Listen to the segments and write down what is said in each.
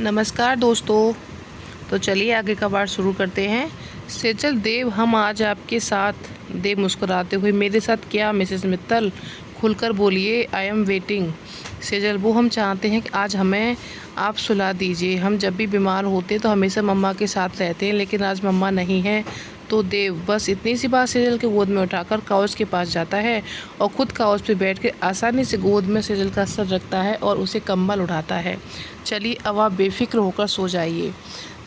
नमस्कार दोस्तों। तो चलिए आगे का पाठ शुरू करते हैं। सेजल देव, हम आज आपके साथ। देव मुस्कुराते हुए, मेरे साथ क्या मिसेस मित्तल? खुलकर बोलिए, आई एम वेटिंग। सेजल, वो हम चाहते हैं कि आज हमें आप सुला दीजिए। हम जब भी बीमार होते तो हमेशा मम्मा के साथ रहते हैं, लेकिन आज मम्मा नहीं है। तो देव बस इतनी सी बात सेजल के गोद में उठाकर काउच के पास जाता है और ख़ुद काउच पे बैठकर आसानी से गोद में सेजल का सर रखता है और उसे कंबल उठाता है। चलिए अब आप बेफिक्र होकर सो जाइए।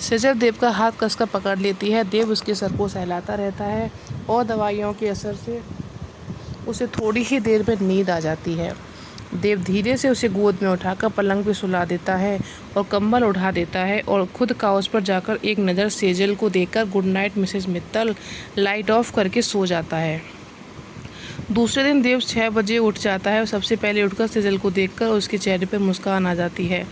सेजल देव का हाथ कसकर पकड़ लेती है। देव उसके सर को सहलाता रहता है और दवाइयों के असर से उसे थोड़ी ही देर में नींद आ जाती है। देव धीरे से उसे गोद में उठाकर पलंग पर सुला देता है और कंबल उठा देता है और खुद काउच पर जाकर एक नज़र सेजल को देखकर good night Mrs Mittal light of करके सो जाता है। दूसरे दिन देव 6 बजे उठ जाता है और सबसे पहले उठकर सेजल को देखकर उसके चेहरे पर मुस्कान आ जाती है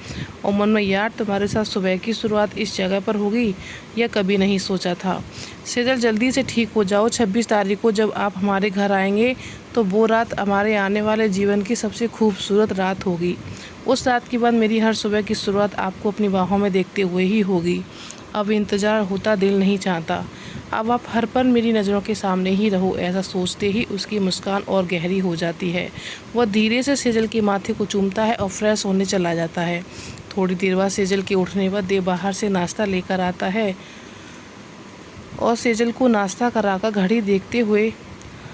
और मन में, यार तुम्हारे साथ सुबह की शुरुआत इस जगह पर होगी, यह कभी नहीं सोचा था। सेजल, जल्दी से ठीक हो जाओ। 26 तारीख को जब आप हमारे घर आएंगे तो वो रात हमारे आने वाले जीवन की सबसे खूबसूरत रात होगी। उस रात के बाद मेरी हर सुबह की शुरुआत आपको अपनी बाहों में देखते हुए ही होगी। अब इंतज़ार होता दिल नहीं चाहता। अब आप हर पल मेरी नज़रों के सामने ही रहो। ऐसा सोचते ही उसकी मुस्कान और गहरी हो जाती है। वह धीरे से सेजल के माथे को चूमता है और फ्रेश होने चला जाता है। थोड़ी देर बाद सेजल के उठने पर देव बाहर से नाश्ता लेकर आता है और सेजल को नाश्ता कराकर घड़ी देखते हुए,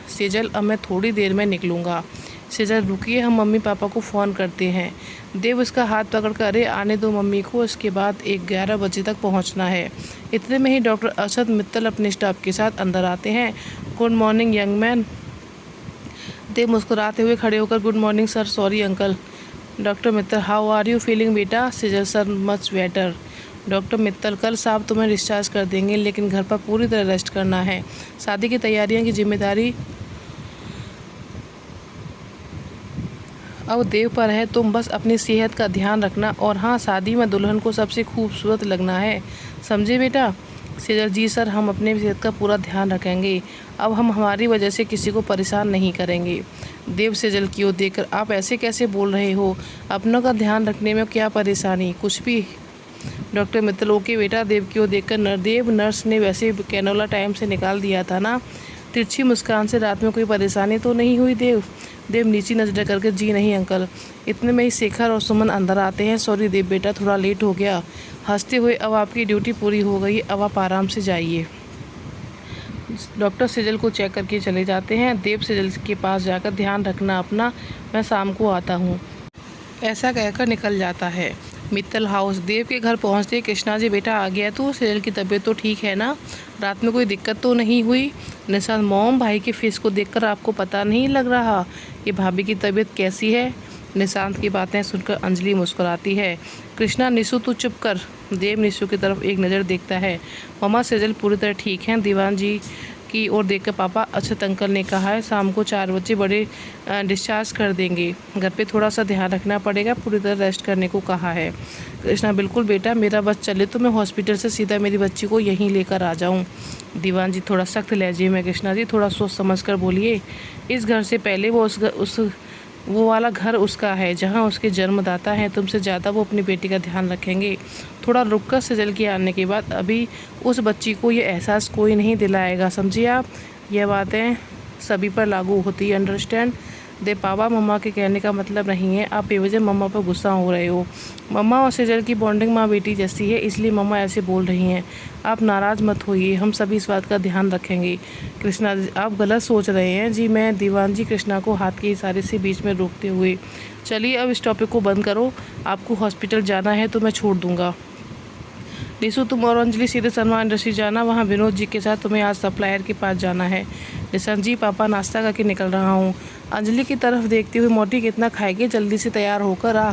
सेजल अब मैं थोड़ी देर में निकलूँगा। सेजल, रुकिए, हम मम्मी पापा को फ़ोन करते हैं। देव उसका हाथ पकड़कर, अरे आने दो मम्मी को, इसके बाद 11 बजे तक पहुंचना है। इतने में ही डॉक्टर अरशद मित्तल अपने स्टाफ के साथ अंदर आते हैं। Good morning young man. Dev मुस्कुराते हुए खड़े होकर, good morning sir, sorry uncle. Doctor Mittal, how are you feeling बेटा? Sejal, sir much better. Doctor Mittal, कल साहब तुम्हें डिस्चार्ज कर देंगे, लेकिन घर पर पूरी तरह रेस्ट करना है। शादी की तैयारियों की जिम्मेदारी अब देव पर है। तुम बस अपनी सेहत का ध्यान रखना और हाँ, शादी में दुल्हन को सबसे खूबसूरत लगना है, समझे बेटा? सेजल, जी सर, हम अपने सेहत का पूरा ध्यान रखेंगे। अब हम हमारी वजह से किसी को परेशान नहीं करेंगे। देव सेजल की ओर देखकर, आप ऐसे कैसे बोल रहे हो? अपनों का ध्यान रखने में क्या परेशानी? कुछ भी। डॉक्टर मित्तल, ओके बेटा। देव की ओर देखकर, देव नर्स ने वैसे कैनोला टाइम से निकाल दिया था ना? तिरछी मुस्कान से, रात में कोई परेशानी तो नहीं हुई देव? देव नीची नजर करके, जी नहीं अंकल। इतने में ही शेखर और सुमन अंदर आते हैं। सॉरी देव बेटा, थोड़ा लेट हो गया। हंसते हुए, अब आपकी ड्यूटी पूरी हो गई, अब आप आराम से जाइए। डॉक्टर सेजल को चेक करके चले जाते हैं। देव सेजल के पास जाकर, ध्यान रखना अपना, मैं शाम को आता हूँ, ऐसा कहकर निकल जाता है। मित्तल हाउस। देव के घर पहुंचते, कृष्णा जी बेटा आ गया तो? सेजल की तबीयत तो ठीक है ना? रात में कोई दिक्कत तो नहीं हुई? निशांत, मॉम, भाई के फेस को देखकर आपको पता नहीं लग रहा कि भाभी की तबीयत कैसी है? निशांत की बातें सुनकर अंजलि मुस्कुराती है। कृष्णा, निशु तू चुप कर। देव निशु की तरफ एक नज़र देखता है। मम्मा, सेजल पूरी तरह ठीक हैं। दीवान जी की ओर देखकर, पापा, अक्षत अंकल ने कहा है शाम को 4 बजे बड़े डिस्चार्ज कर देंगे। घर पे थोड़ा सा ध्यान रखना पड़ेगा, पूरी तरह रेस्ट करने को कहा है। कृष्णा, बिल्कुल बेटा, मेरा बस चले तो मैं हॉस्पिटल से सीधा मेरी बच्ची को यहीं लेकर आ जाऊं। दीवान जी थोड़ा सख्त लहजे में, कृष्णा जी थोड़ा सोच समझ कर बोलिए। इस घर से पहले वो वाला घर उसका है जहाँ उसके जन्मदाता हैं। तुमसे ज़्यादा वो अपनी बेटी का ध्यान रखेंगे। थोड़ा रुक कर सेजल के आने के बाद अभी उस बच्ची को ये एहसास कोई नहीं दिलाएगा, समझिए आप? यह बातें सभी पर लागू होती है, अंडरस्टैंड? देव, पापा, मम्मा के कहने का मतलब नहीं है आप बेवजह मम्मा पर गुस्सा हो रहे हो। मम्मा और सेजल की बॉन्डिंग माँ बेटी जैसी है, इसलिए मम्मा ऐसे बोल रही हैं। आप नाराज़ मत होइए, हम सभी इस बात का ध्यान रखेंगे। कृष्णा, आप गलत सोच रहे हैं जी। मैं दीवान जी कृष्णा को हाथ के इशारे से बीच में रोकते हुए, चलिए अब इस टॉपिक को बंद करो। आपको हॉस्पिटल जाना है तो मैं छोड़ दूँगा। निशु, तुम और अंजलि सीधे शर्मा इंडस्ट्री जाना, वहाँ विनोद जी के साथ तुम्हें आज सप्लायर के पास जाना है। निशांत जी, पापा नाश्ता करके निकल रहा हूँ। अंजलि की तरफ देखते हुए, मोटी कितना खाएगी, जल्दी से तैयार होकर आ,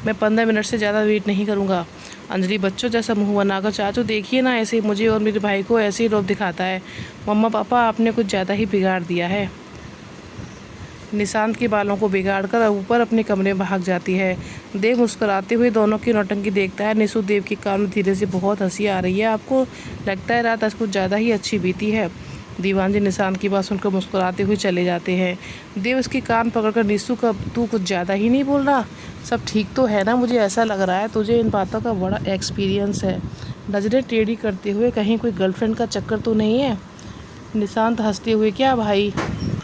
मैं 15 मिनट से ज़्यादा वेट नहीं करूँगा। अंजलि बच्चों जैसा मुँह बनाकर, चाचू देखिए ना, ऐसे मुझे और मेरे भाई को ऐसे ही लोभ दिखाता है। मम्मा पापा, आपने कुछ ज़्यादा ही बिगाड़ दिया है। निशांत के बालों को बिगाड़कर ऊपर अपने कमरे में भाग जाती है। देव मुस्कुराते हुए दोनों की नौटंकी देखता है। निशु, देव के कान में धीरे से, बहुत हंसी आ रही है, आपको लगता है रात आज कुछ ज़्यादा ही अच्छी बीती है। दीवान जी निशांत की बात सुनकर मुस्कुराते हुए चले जाते हैं। देव उसकी कान पकड़कर, निशु का तू कुछ ज़्यादा ही नहीं बोल रहा? सब ठीक तो है ना? मुझे ऐसा लग रहा है तुझे इन बातों का बड़ा एक्सपीरियंस है। नजरें टेढ़ी करते हुए, कहीं कोई गर्लफ्रेंड का चक्कर तो नहीं है? निशांत हंसते हुए, क्या भाई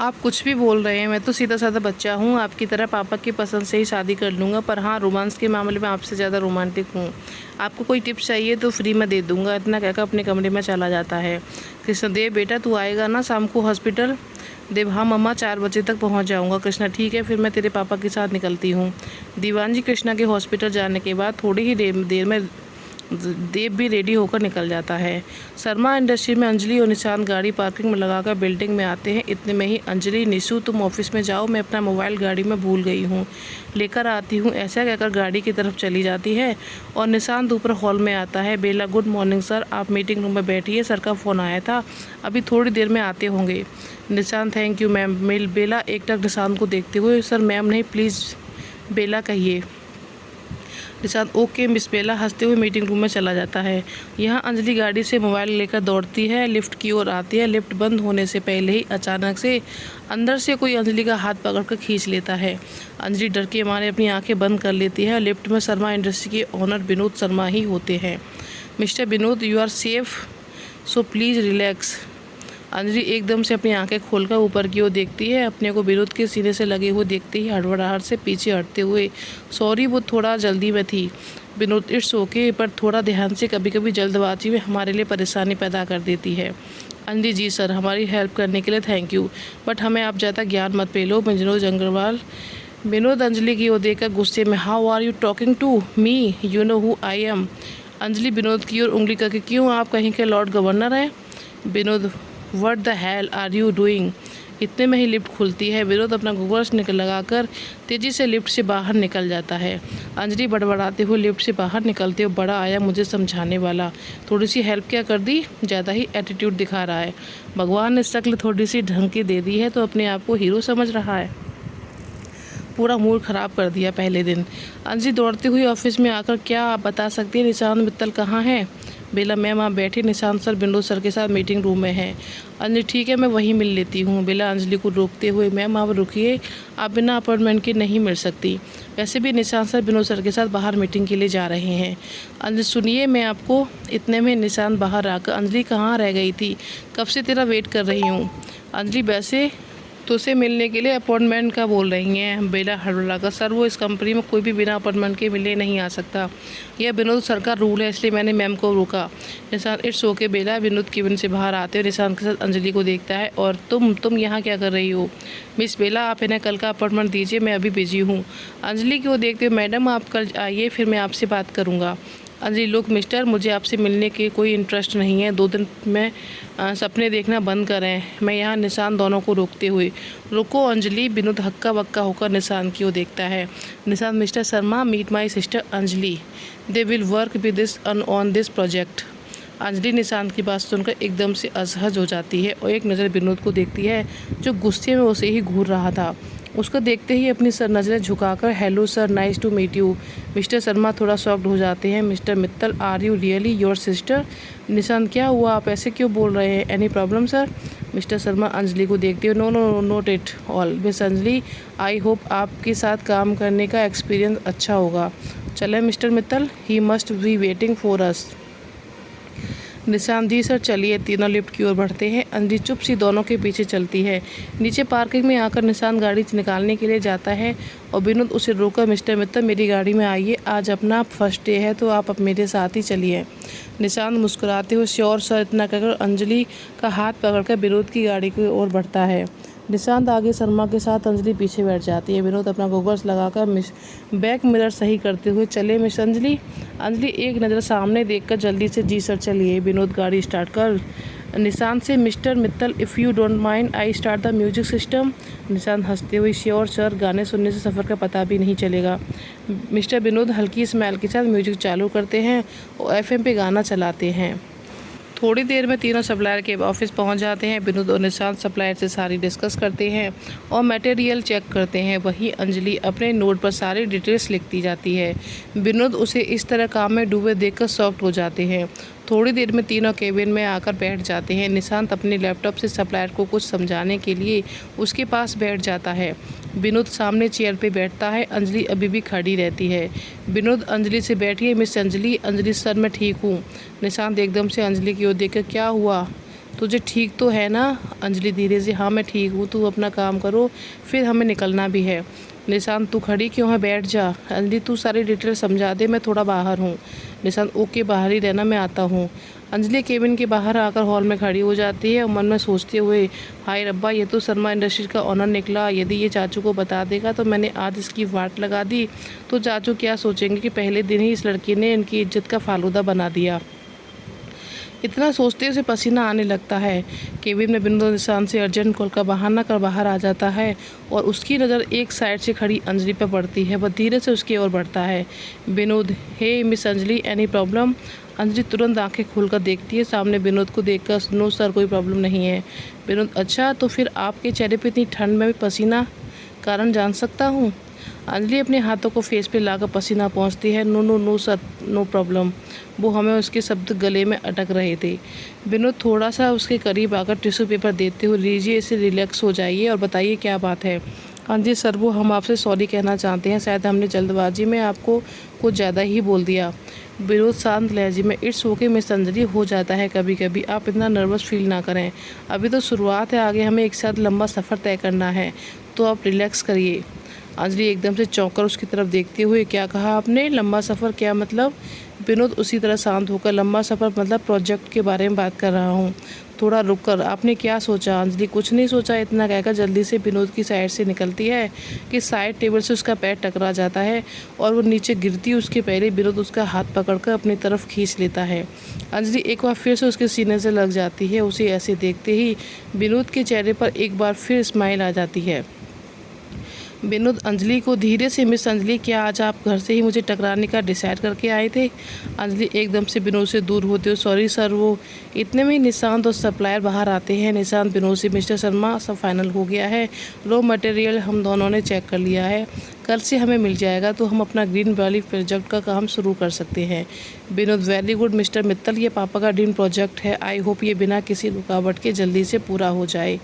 आप कुछ भी बोल रहे हैं, मैं तो सीधा साधा बच्चा हूँ, आपकी तरह पापा की पसंद से ही शादी कर लूँगा। पर हाँ, रोमांस के मामले में आपसे ज़्यादा रोमांटिक हूँ। आपको कोई टिप्स चाहिए तो फ्री में दे दूँगा। इतना कहकर अपने कमरे में चला जाता है। कृष्णदेव बेटा तू आएगा ना शाम को हॉस्पिटल? देव हाँ मम्मा, 4 बजे तक पहुँच जाऊँगा। कृष्णा ठीक है, फिर मैं तेरे पापा के साथ निकलती हूँ। दीवान जी कृष्णा के हॉस्पिटल जाने के बाद थोड़ी ही देर में देव भी रेडी होकर निकल जाता है। शर्मा इंडस्ट्री में अंजलि और निशांत गाड़ी पार्किंग में लगाकर बिल्डिंग में आते हैं। इतने में ही अंजलि, निशु तुम ऑफिस में जाओ, मैं अपना मोबाइल गाड़ी में भूल गई हूँ, लेकर आती हूँ, ऐसा कहकर गाड़ी की तरफ चली जाती है। और निशांत ऊपर हॉल में आता है। बेला गुड मॉर्निंग सर, आप मीटिंग रूम में बैठिए, सर का फ़ोन आया था, अभी थोड़ी देर में आते होंगे। Nishant thank you ma'am. Bela एकटक निशांत को देखते हुए, सर मैम नहीं प्लीज़ बेला कहिए। निशांत ओके मिस बेला हंसते हुए मीटिंग रूम में चला जाता है। यहाँ अंजलि गाड़ी से मोबाइल लेकर दौड़ती है, लिफ्ट की ओर आती है। लिफ्ट बंद होने से पहले ही अचानक से अंदर से कोई अंजलि का हाथ पकड़कर खींच लेता है। अंजलि डर के मारे अपनी आंखें बंद कर लेती है। लिफ्ट में शर्मा इंडस्ट्री के ओनर विनोद शर्मा ही होते हैं। Mister Vinod you are safe, so please relax. Anjali एकदम से अपनी आंखें खोलकर ऊपर की ओर देखती है। अपने को विनोद के सीने से लगे हुए देखते ही हड़बड़ाहट से पीछे हटते हुए, सॉरी वो थोड़ा जल्दी में थी। विनोद इट्स ओके, पर थोड़ा ध्यान से, कभी कभी जल्दबाजी में हमारे लिए परेशानी पैदा कर देती है। अंजलि जी सर, हमारी हेल्प करने के लिए थैंक यू, बट हमें आप ज़्यादा ज्ञान मत पेलो। विनोद अग्रवाल। विनोद अंजलि की ओर देखकर गुस्से में, how are you talking to me, you know who I am. Anjali Vinod की ओर उंगली करके, क्यों आप कहीं के लॉर्ड गवर्नर हैं? Vinod what the hell are you doing. इतने में ही लिफ्ट खुलती है। विनोद अपना गूगल्स लगाकर तेज़ी से लिफ्ट से बाहर निकल जाता है। अंजलि बड़बड़ाते हुए लिफ्ट से बाहर निकलते हुए, बड़ा आया मुझे समझाने वाला, थोड़ी सी हेल्प क्या कर दी, ज़्यादा ही एटीट्यूड दिखा रहा है। भगवान ने शक्ल थोड़ी सी ढंग की दे दी है तो अपने आप को हीरो समझ रहा है। पूरा मूड ख़राब कर दिया पहले दिन। अंजलि दौड़ती हुई ऑफिस में आकर, क्या आप बता सकती हैं निशांत मित्तल कहाँ है? बेला मैम आप बैठे, निशांत सर विनोद सर के साथ मीटिंग रूम में हैं। अंजलि ठीक है, मैं वहीं मिल लेती हूँ। बेला अंजलि को रोकते हुए, मैम आप रुकिए, आप बिना अपॉइंटमेंट के नहीं मिल सकती। वैसे भी निशांत सर विनोद सर के साथ बाहर मीटिंग के लिए जा रहे हैं। अंजलि सुनिए, मैं आपको। इतने में निशांत बाहर आकर, अंजलि कहाँ रह गई थी, कब से तेरा वेट कर रही हूँ। अंजलि वैसे तो उसे मिलने के लिए अपॉइंटमेंट का बोल रही हैं। बेला हड़बड़ाकर, सर वो इस कंपनी में कोई भी बिना अपॉइंटमेंट के मिले नहीं आ सकता, यह विनोद सर का रूल है, इसलिए मैंने मैम को रोका। Nishant it's okay Bela. Vinod cabin से बाहर आते हुए निशांत के साथ अंजलि को देखता है, और तुम यहाँ क्या कर रही हो? मिस बेला आप इन्हें कल का अपॉइंटमेंट दीजिए, मैं अभी बिजी हूँ। अंजलि को देखते हुए, मैडम आप कल आइए, फिर मैं आपसे बात करूँगा। अंजलि लुक मिस्टर, मुझे आपसे मिलने के कोई इंटरेस्ट नहीं है, 2 दिन में सपने देखना बंद करें। मैं यहाँ निशांत दोनों को रोकते हुए, रुको अंजलि। विनोद हक्का बक्का होकर निशांत की ओर देखता है। Nishant mister Sharma meet my sister Anjali, they will work with this on this project. Anjali Nishant की बात सुनकर एकदम से असहज हो जाती है और एक नज़र विनोद को देखती है जो गुस्से में उसे ही घूर रहा था। उसको देखते ही अपनी सर नज़रें झुकाकर, hello sir, nice to meet you. Mister Sharma थोड़ा शॉक्ड हो जाते हैं। Mister Mittal, are you really your sister? Nishant क्या हुआ, आप ऐसे क्यों बोल रहे हैं, any problem sir? Mister Sharma Anjali को देखते हुए, no no not it all miss Anjali, I hope आपके साथ काम करने का एक्सपीरियंस अच्छा होगा। चलें mister Mittal, he must be waiting for us. Nishant ji sir चलिए। तीनों लिफ्ट की ओर बढ़ते हैं। अंजलि चुप सी दोनों के पीछे चलती है। नीचे पार्किंग में आकर निशांत गाड़ी निकालने के लिए जाता है और विनोद उसे रोकर, मिस्टर मित्तल मेरी गाड़ी में आइए, आज अपना फर्स्ट डे है तो आप अब मेरे साथ ही चलिए। निशांत मुस्कुराते हुए, श्योर सर, इतना कहकर अंजलि का हाथ पकड़कर विनोद की गाड़ी की ओर बढ़ता है। निशांत आगे, शर्मा के साथ, अंजलि पीछे बैठ जाती है। विनोद अपना गॉगल्स लगाकर बैक मिरर सही करते हुए, चले मिस अंजलि। अंजलि एक नज़र सामने देखकर जल्दी से, जी सर चलिए। विनोद गाड़ी स्टार्ट कर। निशांत से, mister Mittal if you don't mind I start the music system. Nishant हंसते हुए, श्योर सर, गाने सुनने से सफ़र का पता भी नहीं चलेगा। मिस्टर विनोद हल्की स्माइल के साथ म्यूजिक चालू करते हैं और FM पे गाना चलाते हैं। थोड़ी देर में तीनों सप्लायर के ऑफिस पहुंच जाते हैं। विनोद और निशांत सप्लायर से सारी डिस्कस करते हैं और मटेरियल चेक करते हैं। वहीं अंजलि अपने नोट पर सारी डिटेल्स लिखती जाती है। विनोद उसे इस तरह काम में डूबे देखकर शॉक्ड हो जाते हैं। थोड़ी देर में तीनों केबिन में आकर बैठ जाते हैं। निशांत अपने लैपटॉप से सप्लायर को कुछ समझाने के लिए उसके पास बैठ जाता है। विनोद सामने चेयर पे बैठता है। अंजलि अभी भी खड़ी रहती है। विनोद अंजलि से बैठिए मिस अंजलि। अंजलि सर मैं ठीक हूँ। निशांत एकदम से अंजलि की ओर देखकर क्या हुआ, तुझे ठीक तो है ना? अंजलि धीरे से हाँ मैं ठीक हूँ, तू अपना काम करो, फिर हमें निकलना भी है। निशांत तू खड़ी क्यों है, बैठ जा। अंजलि तू सारी डिटेल समझा दे, मैं थोड़ा बाहर हूँ। निशांत ओके बाहर ही रहना, मैं आता हूँ। अंजलि केबिन के बाहर आकर हॉल में खड़ी हो जाती है और मन में सोचते हुए हाय रब्बा, ये तो शर्मा इंडस्ट्रीज का ऑनर निकला। यदि ये चाचू को बता देगा तो मैंने आज इसकी वाट लगा दी तो चाचू क्या सोचेंगे कि पहले दिन ही इस लड़की ने इनकी इज्जत का फालूदा बना दिया। इतना सोचते उसे पसीना आने लगता है। केबिन में विनोद निशांत से अर्जेंट कॉल का बहाना कर बाहर आ जाता है और उसकी नज़र एक साइड से खड़ी अंजलि पर पड़ती है। वह धीरे से उसकी ओर बढ़ता है। Vinod hey miss Anjali any problem? Anjali तुरंत आंखें खोलकर देखती है। सामने विनोद को देखकर नो सर कोई प्रॉब्लम नहीं है। विनोद अच्छा तो फिर आपके चेहरे पर इतनी ठंड में भी पसीना कारण जान सकता हूँ? अंजलि अपने हाथों को फेस पे लाकर पसीना पहुँचती है। No no no sir no problem. वो हमें उसके शब्द गले में अटक रहे थे। विनोद थोड़ा सा उसके करीब आकर टिश्यू पेपर देते हुए लीजिए इसे, रिलैक्स हो जाइए और बताइए क्या बात है। हाँ जी सर, वो हम आपसे सॉरी कहना चाहते हैं, शायद हमने जल्दबाजी में आपको कुछ ज़्यादा ही बोल दिया। विनोद शांत लहजे में इट्स ओके मिस अंजलि, हो जाता है कभी कभी, आप इतना नर्वस फील ना करें, अभी तो शुरुआत है, आगे हमें एक साथ लंबा सफ़र तय करना है, तो आप रिलैक्स करिए। अंजलि एकदम से चौंक कर उसकी तरफ देखते हुए क्या कहा आपने, लंबा सफ़र, क्या मतलब? विनोद उसी तरह शांत होकर लंबा सफ़र मतलब प्रोजेक्ट के बारे में बात कर रहा हूँ, थोड़ा रुक कर आपने क्या सोचा? अंजलि कुछ नहीं सोचा, इतना कहकर जल्दी से विनोद की साइड से निकलती है कि साइड टेबल से उसका पैर टकरा जाता है और वो नीचे गिरती उसके पहले विनोद उसका हाथ पकड़कर अपनी तरफ खींच लेता है। अंजलि एक बार फिर से उसके सीने से लग जाती है। उसे ऐसे देखते ही विनोद के चेहरे पर एक बार फिर स्माइल आ जाती है। विनोद अंजलि को धीरे से मिस अंजलि, क्या आज आप घर से ही मुझे टकराने का डिसाइड करके आए थे? अंजलि एकदम से विनोद से दूर होते हो सॉरी सर। वो इतने में निशांत और सप्लायर बाहर आते हैं। निशांत विनोद से मिस्टर शर्मा सब फाइनल हो गया है, रॉ मटेरियल हम दोनों ने चेक कर लिया है, कल से हमें मिल जाएगा तो हम अपना ग्रीन वैली प्रोजेक्ट का काम शुरू कर सकते हैं। Vinod very good mister Mittal, ये पापा का ड्रीम प्रोजेक्ट है, आई होप ये बिना किसी रुकावट के जल्दी से पूरा हो जाए।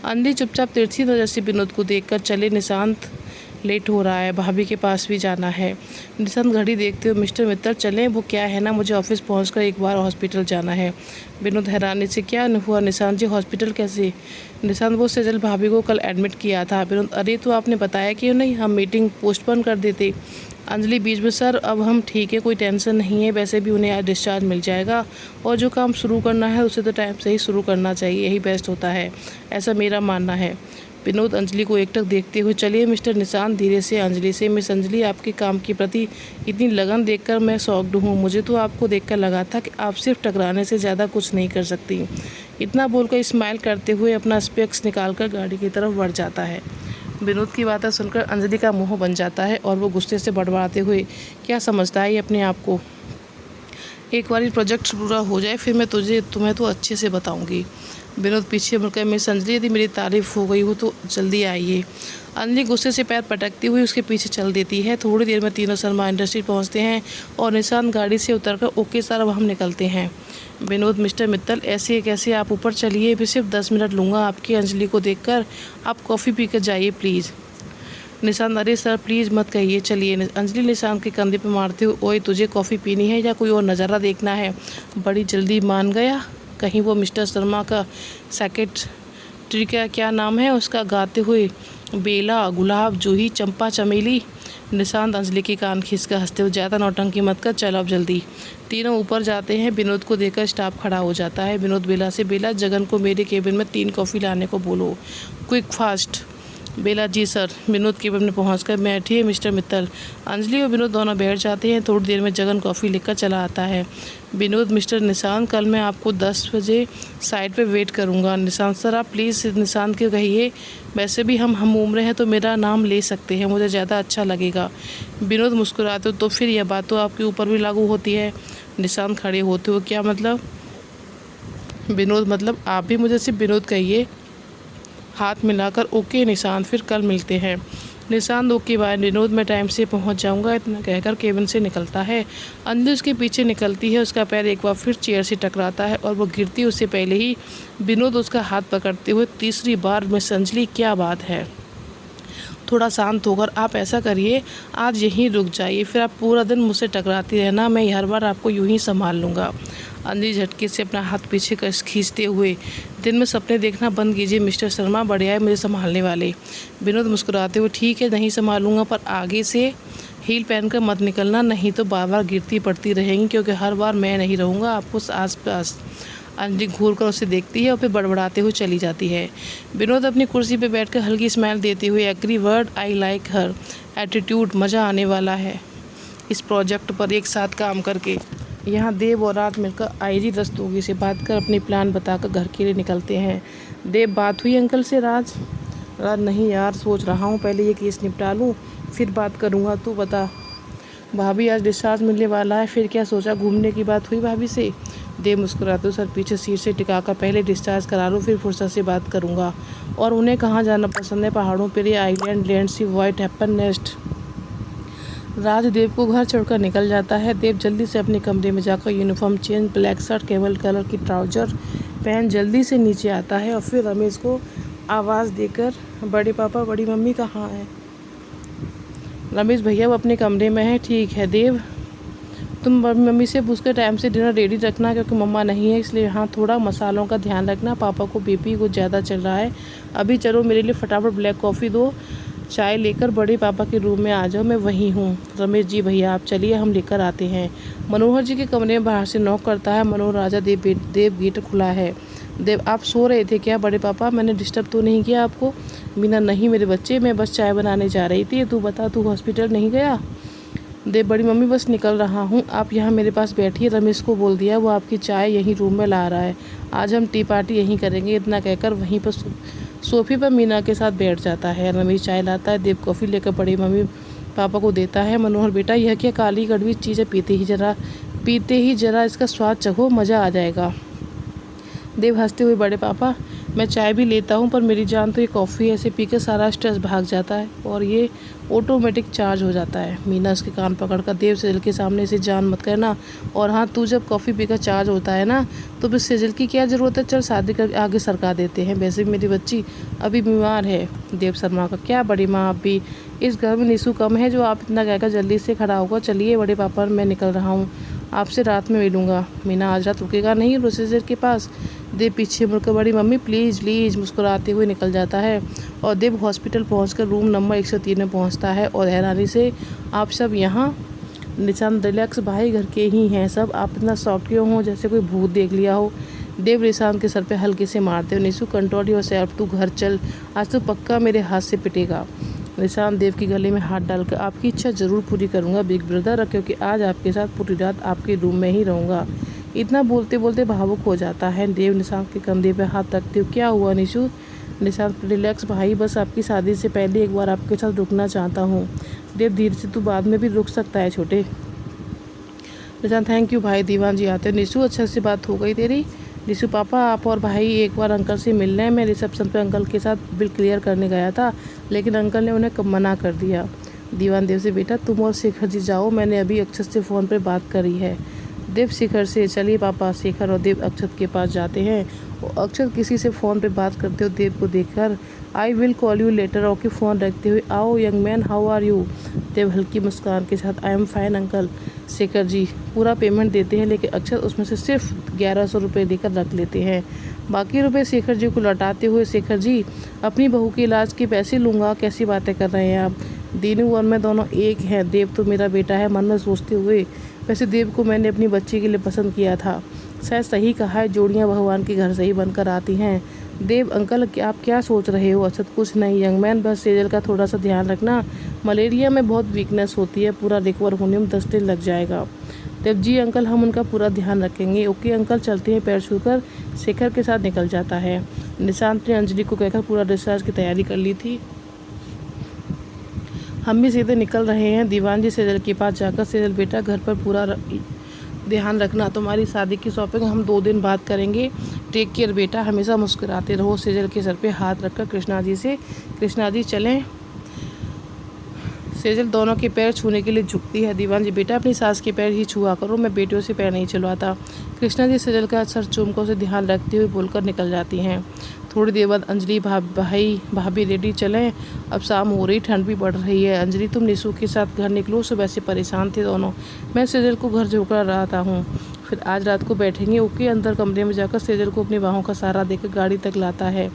अंजलि चुपचाप तिरछी नज़र से विनोद को देखकर चले, निशांत लेट हो रहा है, भाभी के पास भी जाना है। निशांत घड़ी देखते हुए मिस्टर मित्तल चलें, वो क्या है ना, मुझे ऑफिस पहुंचकर एक बार हॉस्पिटल जाना है। विनोद हैरानी से क्या हुआ निशांत जी, हॉस्पिटल कैसे? निशांत वो सेजल भाभी को कल एडमिट किया था। विनोद अरे तो आपने बताया क्यों नहीं, हम मीटिंग पोस्टपोन कर देते। अंजलि बीच में सर अब हम ठीक है, कोई टेंशन नहीं है, वैसे भी उन्हें आज डिस्चार्ज मिल जाएगा और जो काम शुरू करना है उसे तो टाइम से ही शुरू करना चाहिए, यही बेस्ट होता है, ऐसा मेरा मानना है। विनोद अंजलि को एकटक देखते हुए चलिए मिस्टर निशांत धीरे से अंजलि से, मिस अंजलि आपके काम के प्रति इतनी लगन देखकर मैं शॉक्ड हूँ, मुझे तो आपको देखकर लगा था कि आप सिर्फ टकराने से ज़्यादा कुछ नहीं कर सकती। इतना बोलकर स्माइल करते हुए अपना स्पेक्स निकालकर गाड़ी की तरफ बढ़ जाता है। विनोद की बातें सुनकर अंजलि का मुँह बन जाता है और वो गुस्से से बड़बड़ाते हुए क्या समझता है ये अपने आप को, एक बार प्रोजेक्ट पूरा हो जाए फिर मैं तुम्हें तो अच्छे से बताऊंगी। विनोद पीछे मुड़कर मिस अंजलि यदि मेरी तारीफ़ हो गई हो तो जल्दी आइए। अंजलि गुस्से से पैर पटकती हुई उसके पीछे चल देती है। थोड़ी देर में तीनों शर्मा इंडस्ट्री पहुंचते हैं और निशांत गाड़ी से उतरकर ओके सर अब हम निकलते हैं। विनोद मिस्टर मित्तल ऐसे कैसे, आप ऊपर चलिए, भी सिर्फ 10 मिनट लूँगा आपकी अंजलि को देखकर, आप कॉफ़ी पी कर जाइए प्लीज़। निशांत अरे सर प्लीज़ मत कहिए, चलिए। अंजलि निशांत के कंधे पर मारते हुए ओए तुझे कॉफ़ी पीनी है या कोई और नज़ारा देखना है? बड़ी जल्दी मान गया, कहीं वो मिस्टर शर्मा का सेक्रेटरी का क्या नाम है उसका, गाते हुए बेला गुलाब जूही चंपा चमेली। निशांत अंजलि के कान खींचकर हंसते हुए ज़्यादा नौटंकी मत कर, चलो अब जल्दी। तीनों ऊपर जाते हैं। विनोद को देखकर स्टाफ खड़ा हो जाता है। विनोद बेला से, बेला जगन को मेरे केबिन में 3 कॉफ़ी लाने को बोलो, क्विक फास्ट। बेला जी सर। विनोद केबिन में पहुंचकर बैठिए मिस्टर मित्तल। अंजलि और विनोद दोनों बैठ जाते हैं। थोड़ी देर में जगन कॉफ़ी लेकर चला आता है। विनोद मिस्टर निशांत कल मैं आपको 10 बजे साइड पे वेट करूंगा। निशांत सर आप प्लीज़ निशांत के कहिए, वैसे भी हम उम्र हैं तो मेरा नाम ले सकते हैं, मुझे ज़्यादा अच्छा लगेगा। विनोद मुस्कुराते हो तो फिर यह बात तो आपके ऊपर भी लागू होती है। निशांत खड़े होते हो, क्या मतलब? विनोद मतलब आप भी मुझे सिर्फ विनोद कहिए। हाथ मिलाकर ओके निशांत, फिर कल मिलते हैं। निशांत ओके बाय विनोद, मैं टाइम से पहुंच जाऊंगा, इतना कहकर केबिन से निकलता है। अंजलि उसके पीछे निकलती है। उसका पैर एक बार फिर चेयर से टकराता है और वो गिरती उससे पहले ही विनोद उसका हाथ पकड़ते हुए तीसरी बार, मिस अंजलि क्या बात है, थोड़ा शांत होकर आप ऐसा करिए, आज यहीं रुक जाइए, फिर आप पूरा दिन मुझसे टकराती रहना, मैं हर बार आपको यूं ही संभाल लूँगा। अंजलि झटके से अपना हाथ पीछे खींचते हुए, दिन में सपने देखना बंद कीजिए मिस्टर शर्मा, बढ़िया है मुझे संभालने वाले। विनोद मुस्कुराते हुए, ठीक है नहीं संभालूंगा, पर आगे से हील पहनकर मत निकलना, नहीं तो बार बार गिरती पड़ती रहेंगी, क्योंकि हर बार मैं नहीं रहूँगा आपको आस पास। अंजलि घूरकर उसे देखती है और फिर बड़बड़ाते हुए चली जाती है। विनोद अपनी कुर्सी पर बैठकर हल्की स्माइल देते हुए, एग्री वर्ड, आई लाइक हर एटीट्यूड, मज़ा आने वाला है इस प्रोजेक्ट पर एक साथ काम करके। यहाँ देव और राज मिलकर आईजी रस्तोगी से बात कर अपनी प्लान बताकर घर के लिए निकलते हैं। देव, बात हुई अंकल से? राज नहीं यार, सोच रहा हूँ पहले ये केस निपटा लूँ फिर बात करूँगा, तू बता। भाभी आज डिस्चार्ज मिलने वाला है, फिर क्या सोचा, घूमने की बात हुई भाभी से? देव मुस्कुराते सर पीछे सीट से टिकाकर, पहले डिस्चार्ज करा लूँ फिर फुर्सत से बात करूँगा। और उन्हें कहाँ जाना पसंद है? पहाड़ों पर या आइलैंड लैंड सी वाइट हैप्पन नेस्ट। राज देव को घर छोड़कर निकल जाता है। देव जल्दी से अपने कमरे में जाकर यूनिफॉर्म चेंज, ब्लैक शर्ट, केवल कलर की ट्राउजर पहन जल्दी से नीचे आता है और फिर रमेश को आवाज़ देकर, बड़े पापा बड़ी मम्मी कहाँ है? रमेश, भैया वो अपने कमरे में है। ठीक है देव, तुम बड़ी मम्मी से पूछकर टाइम से डिनर रेडी रखना, क्योंकि मम्मा नहीं है, इसलिए यहाँ थोड़ा मसालों का ध्यान रखना, पापा को बीपी कुछ ज़्यादा चल रहा है। अभी चलो मेरे लिए फटाफट ब्लैक कॉफ़ी दो, चाय लेकर बड़े पापा के रूम में आ जाओ, मैं वहीं हूँ। रमेश जी भैया आप चलिए, हम लेकर आते हैं। मनोहर जी के कमरे में बाहर से नॉक करता है। मनोहर, राजा देव गेट खुला है। देव, आप सो रहे थे क्या बड़े पापा? मैंने डिस्टर्ब तो नहीं किया आपको? मीना, नहीं मेरे बच्चे, मैं बस चाय बनाने जा रही थी। तू बता, तू हॉस्पिटल नहीं गया? देव, बड़ी मम्मी बस निकल रहा हूँ, आप यहाँ मेरे पास बैठिए, रमेश को बोल दिया वो आपकी चाय यहीं रूम में ला रहा है, आज हम टी पार्टी यहीं करेंगे। इतना कहकर वहीं पर सोफे पर मीना के साथ बैठ जाता है। रमेश चाय लाता है। देव कॉफ़ी लेकर बड़ी मम्मी पापा को देता है। मनोहर, बेटा यह क्या काली कड़वी चीज़ें, पीते ही जरा इसका स्वाद चखो, मज़ा आ जाएगा। देव हंसते हुए, बड़े पापा मैं चाय भी लेता हूँ, पर मेरी जान तो ये कॉफ़ी ऐसे पीकर सारा स्ट्रेस भाग जाता है और ये ऑटोमेटिक चार्ज हो जाता है। मीना उसके कान पकड़कर, देव सेजल के सामने से जान मत करना, और हाँ तू जब कॉफ़ी पीकर चार्ज होता है ना तो फिर सेजल की क्या ज़रूरत है, चल शादी करके आगे सरका देते हैं, वैसे भी मेरी बच्ची अभी बीमार है। देव शर्मा का, क्या बड़ी माँ, आप भी इस घर में निशु कम है जो आप इतना कहकर जल्दी से खड़ा होगा, चलिए बड़े पापा मैं निकल रहा हूँ, आपसे रात में मिलूँगा। मीना, आज रात रुकेगा नहीं रोसेजर के पास? देव पीछे मुड़कर, बड़ी मम्मी प्लीज़ प्लीज़, मुस्कुराते हुए निकल जाता है। और देव हॉस्पिटल पहुंचकर रूम नंबर 103 में पहुंचता है और हैरानी से, आप सब यहाँ? निशांत, रिलैक्स भाई, घर के ही हैं सब, आप इतना शॉक क्यों हो, जैसे कोई भूत देख लिया हो। देव निशांत के सर पे हल्के से मारते हो, निशु कंट्रोल योरसेल्फ, तू घर चल, आज तो पक्का मेरे हाथ से पिटेगा। निशांत देव के गले में हाथ डालकर, आपकी इच्छा ज़रूर पूरी करूँगा बिग ब्रदर, क्योंकि आज आपके साथ पूरी रात आपके रूम में ही रहूँगा। इतना बोलते बोलते भावुक हो जाता है। देव निशांत के कंधे पर हाथ रखते हो, क्या हुआ निशु? निशांत, रिलैक्स भाई, बस आपकी शादी से पहले एक बार आपके साथ रुकना चाहता हूँ। देव, धीरे से, तू बाद में भी रुक सकता है छोटे। निशांत, थैंक यू भाई, दीवान जी आते हो। निशु, अच्छा से बात हो गई तेरी? निशु, पापा आप और भाई एक बार अंकल से मिलना है, मैं रिसेप्शन पर अंकल के साथ बिल क्लियर करने गया था, लेकिन अंकल ने उन्हें मना कर दिया। दीवान देव से, बेटा तुम और शेखर जी जाओ, मैंने अभी अक्षत से फ़ोन पर बात करी है। देव शेखर से, चलिए पापा। शेखर और देव अक्षत के पास जाते हैं। अक्षत किसी से फ़ोन पे बात करते हो देव को देखकर, I will call you later, okay phone रखते हुए, आओ young man, how are you? Dev हल्की मुस्कान के साथ, I am fine uncle. Shekhar ji पूरा पेमेंट देते हैं, लेकिन अक्षत उसमें से सिर्फ 1100 रुपये देकर रख लेते हैं, बाकी रुपए शेखर जी को लौटाते हुए, शेखर जी अपनी बहू के इलाज के पैसे लूँगा, कैसी बातें कर रहे हैं आप? दीनू और मैं दोनों एक हैं, देव तो मेरा बेटा है, मन में सोचते हुए। वैसे देव को मैंने अपनी बच्ची के लिए पसंद किया था, शायद सही कहा है, जोड़ियां भगवान के घर से ही बनकर आती हैं। देव अंकल आप क्या सोच रहे हो? अक्षत, कुछ नहीं यंग मैन, बस सेजल का थोड़ा सा ध्यान रखना, मलेरिया में बहुत वीकनेस होती है, पूरा रिकवर होने में 10 दिन लग जाएगा। देव जी अंकल हम उनका पूरा ध्यान रखेंगे, ओके अंकल चलते हैं। पैर छूकर शेखर के साथ निकल जाता है। निशांत ने अंजलि को कहकर पूरा डिस्चार्ज की तैयारी कर ली थी, हम भी सीधे निकल रहे हैं। दीवान जी सेजल के पास जाकर, सेजल बेटा घर पर पूरा ध्यान रखना, तुम्हारी शादी की शॉपिंग हम 2 दिन बाद करेंगे, टेक केयर बेटा, हमेशा मुस्कुराते रहो। सेजल के सर पे हाथ रखकर कृष्णा जी से, कृष्णा जी चलें सेजल दोनों के पैर छूने के लिए झुकती है। दीवान जी, बेटा अपनी सास के पैर ही छुआ करो, मैं बेटियों से पैर नहीं छुलवाता। कृष्णा जी सेजल का सर चूमकर उसे ध्यान रखते हुए बोलकर निकल जाती हैं। थोड़ी देर बाद अंजलि, भाभी रेडी चलें, अब शाम हो रही, ठंड भी बढ़ रही है। अंजलि, तुम निशु के साथ घर निकलो, सुबह से परेशान थे दोनों, मैं सेजल को घर झोंका रहा हूँ, फिर आज रात को बैठेंगे। ओके। अंदर कमरे में जाकर सेजल को अपनी बाहों का सहारा देकर गाड़ी तक लाता है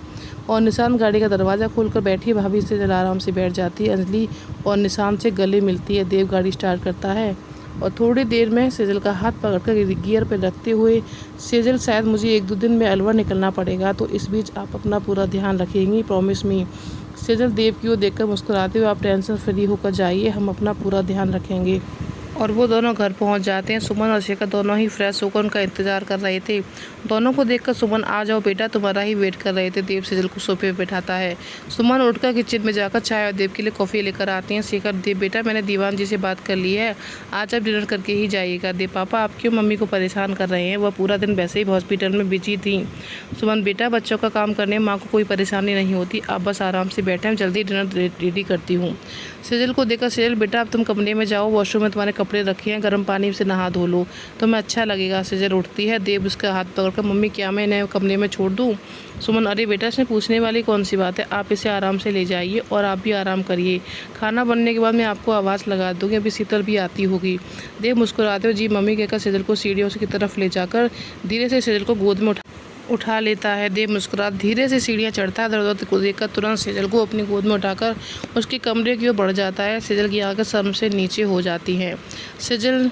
और निशांत गाड़ी का दरवाज़ा खोलकर बैठी भाभी सेजल आराम से बैठ जाती है। अंजलि और निशांत से गले मिलती है। देव गाड़ी स्टार्ट करता है और थोड़ी देर में सेजल का हाथ पकड़कर गियर पर रखते हुए, सेजल शायद मुझे 1-2 दिन में अलवर निकलना पड़ेगा, तो इस बीच आप अपना पूरा ध्यान रखेंगी, प्रॉमिस मी। सेजल देव की ओर देखकर मुस्कुराते हुए, आप टेंशन फ्री होकर जाइए, हम अपना पूरा ध्यान रखेंगे। और वो दोनों घर पहुंच जाते हैं। सुमन और शेखर दोनों ही फ्रेश होकर उनका इंतजार कर रहे थे। दोनों को देखकर सुमन, आ जाओ बेटा, तुम्हारा ही वेट कर रहे थे। देव सेजल को सोफे पर बैठाता है। सुमन उठकर किचन में जाकर चाय और देव के लिए कॉफ़ी लेकर आती हैं। शेखर, देव बेटा मैंने दीवान जी से बात कर ली है, आज आप डिनर करके ही जाइएगा। देव, पापा आप क्यों मम्मी को परेशान कर रहे हैं, वह पूरा दिन वैसे ही हॉस्पिटल में बिजी थी। सुमन, बेटा बच्चों का काम करने में माँ को कोई परेशानी नहीं होती, आप बस आराम से बैठे, हम जल्दी डिनर रेडी करती हूँ। सेजल को देखकर, सेजल बेटा अब तुम कमरे में जाओ, वॉशरूम में तुम्हारे कपड़े रखे हैं, गर्म पानी से नहा धो लो, तुम्हें अच्छा लगेगा। सेजल उठती है। देव उसका हाथ पकड़कर, मम्मी क्या मैं इन्हें कमरे में छोड़ दूँ? सुमन, अरे बेटा इसमें पूछने वाली कौन सी बात है, आप इसे आराम से ले जाइए और आप भी आराम करिए, खाना बनने के बाद मैं आपको आवाज़ लगा दूँगी, अभी शीतल भी आती होगी। देव मुस्कुराते हो, जी मम्मी कहकर सेजल को सीढ़ियों की तरफ ले जाकर धीरे से सेजल को गोद में उठा लेता है। देव मुस्कुरा धीरे से सीढ़ियाँ चढ़ता है। दर्द को देखकर तुरंत सेजल को अपनी गोद में उठाकर उसके कमरे की ओर बढ़ जाता है। सेजल की आंखें सर से नीचे हो जाती हैं। सेजल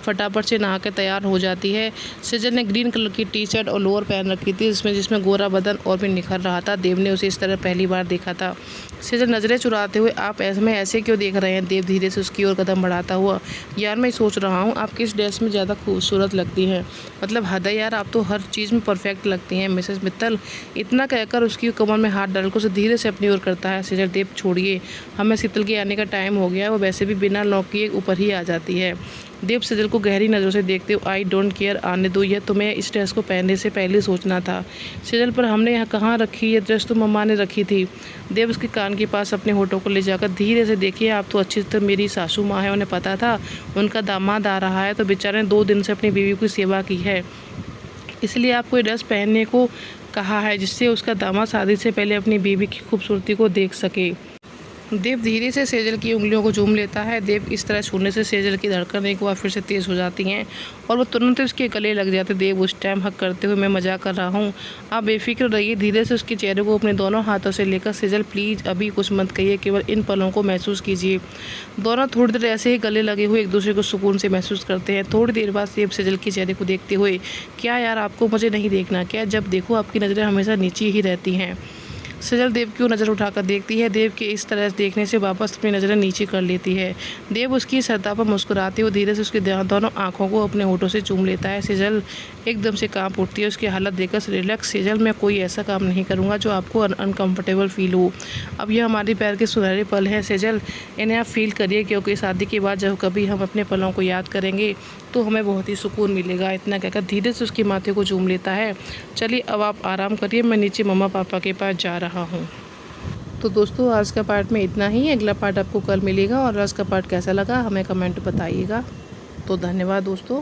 फटाफट से नहा के तैयार हो जाती है। सेजल ने ग्रीन कलर की टी शर्ट और लोअर पहन रखी थी, जिसमें गोरा बदन और भी निखर रहा था। देव ने उसे इस तरह पहली बार देखा था। सेजल नज़रें चुराते हुए, आप ऐसे क्यों देख रहे हैं? देव धीरे से उसकी ओर कदम बढ़ाता हुआ, यार मैं सोच रहा हूँ आप किस ड्रेस में ज़्यादा खूबसूरत लगती हैं, मतलब हद है यार, आप तो हर चीज़ में परफेक्ट लगती हैं मिसेस मित्तल। इतना कहकर उसकी कमर में हाथ डालकर उसे धीरे से अपनी ओर करता है। सेजल, देव छोड़िए, हमें शीतल के आने का टाइम हो गया है, वो वैसे भी बिना नॉक किए ऊपर ही आ जाती है। देव सेजल को गहरी नज़रों से देखते हुए, आई डोंट केयर, आने दो, यह तुम्हें इस ड्रेस को पहनने से पहले सोचना था। सेजल, पर हमने यहाँ कहाँ रखी, ये ड्रेस तो मम्मा ने रखी थी। देव उसके कान के पास अपने होठों को ले जाकर, धीरे से देखिए, आप तो अच्छी तरह मेरी सासू माँ है, उन्हें पता था उनका दामाद आ रहा है, तो बेचारे ने 2 दिन से अपनी बीवी की सेवा की है, इसलिए आपको ये ड्रेस पहनने को कहा है, जिससे उसका दामाद शादी से पहले अपनी बीवी की खूबसूरती को देख सके। देव धीरे से सेजल की उंगलियों को चूम लेता है। देव इस तरह छूने से सेजल की धड़कन एक बार फिर से तेज़ हो जाती हैं और वो तुरंत उसके गले लग जाते। देव उस टाइम हक करते हुए, मैं मजाक कर रहा हूँ, आप बेफिक्र रहिए। धीरे से उसके चेहरे को अपने दोनों हाथों से लेकर, सेजल प्लीज़ अभी कुछ मत कहिए, केवल इन पलों को महसूस कीजिए। दोनों थोड़ी देर ऐसे ही गले लगे हुए एक दूसरे को सुकून से महसूस करते हैं। थोड़ी देर बाद देव सेजल के चेहरे को देखते हुए, क्या यार आपको मुझे नहीं देखना क्या? जब देखो आपकी नज़रें हमेशा नीचे ही रहती हैं। सेजल देव की ओर नज़र उठाकर देखती है। देव के इस तरह देखने से वापस अपनी नज़रें नीचे कर लेती है। देव उसकी सतह पर मुस्कुराते हुए धीरे से उसकी दोनों आंखों को अपने होठों से चूम लेता है। सेजल एकदम से कांप उठती है। उसकी हालत देखकर रिलैक्स, सेजल मैं कोई ऐसा काम नहीं करूँगा जो आपको अनकम्फर्टेबल फील हो। अब यह हमारे प्यार के सुनहरे पल हैं सेजल, इन्हें आप फील करिए, क्योंकि शादी के बाद जब कभी हम अपने पलों को याद करेंगे तो हमें बहुत ही सुकून मिलेगा। इतना कहकर धीरे से उसके माथे को चूम लेता है। चलिए अब आप आराम करिए, मैं नीचे मम्मा पापा के पास जा रहा हूँ। तो दोस्तों आज का पार्ट में इतना ही, अगला पार्ट आपको कल मिलेगा और आज का पार्ट कैसा लगा हमें कमेंट बताइएगा। तो धन्यवाद दोस्तों।